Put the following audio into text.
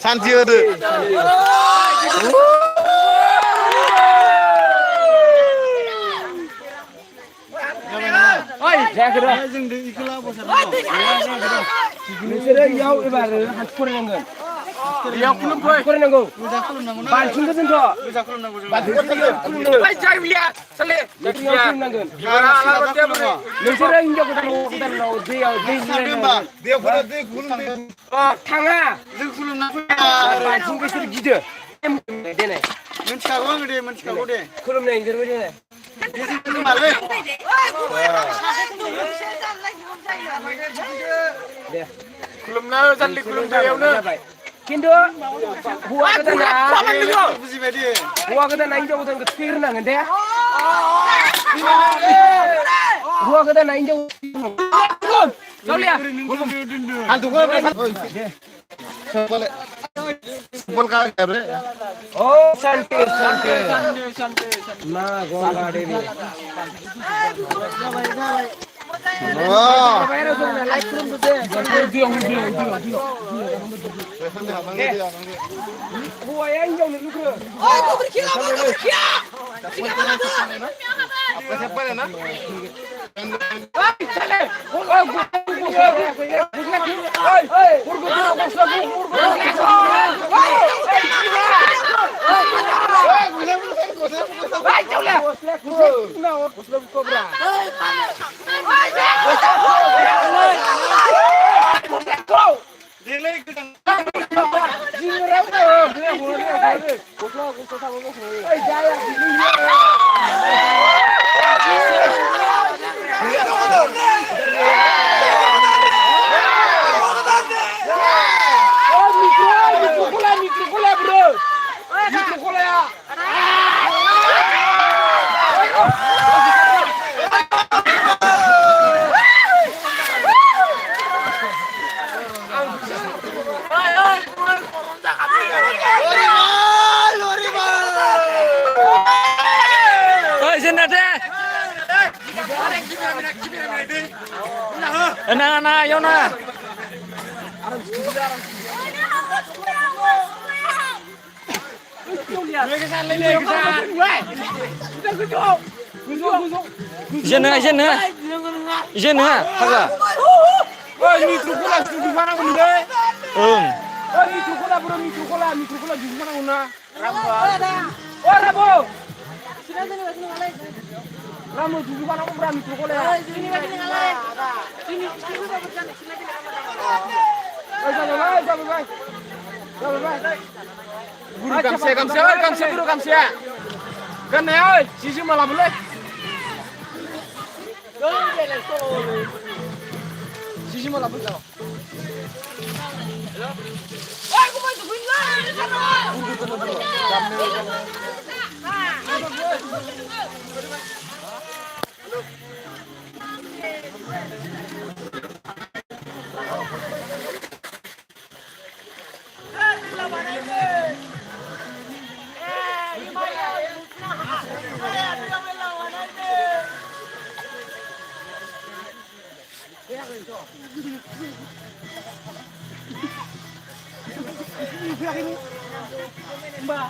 Santi ada. Oi, जायाखै र' जों इखौ लाबोसार नोंसोरो इयाव एबार हान्थु फरायनांगोन इयाव खुलुमफै फरायनांगौ बालथिंखौ दोनथ' बालथिंखौ जायबिलिया साले इयाव खुलुमनांगोन नोंसोरो हिनजाव गोदानाव दैयाव दै थाङा जों खुलुमना फैया बालथिंखौ बिसोर गिदो देनाय मोनथिखागौ आङो दे मोनथिखागौ दे खुलुमनाय ओंखारबाय देनाय खुलुमना जाल्लि खुलुमनायावनो खिन्थु हौवा गोदाना हौवा गोदाना हिनजाव गोदानखौ थुखैग्रोनांगोन दे हौवा गोदाना हिनजाव Oh, santai. Nah, gua nggak ada ini. Oh. Gua yang jauh dulu. Oh, gua berkira. Siapa ya, nak? Nah, Yona. Izin kagak. Oh, ini trukola di mana bunda? Oh, ini trukola bro, mikrokola di mana bunda? Oh, Rabo. Ramu di mana bro, mikrokola? Sini ngalai. Sini Guru kamsia. Kan ya, sisi malah boleh. Sisi malah boleh. Aku mau tungguin lah di sana. Mbak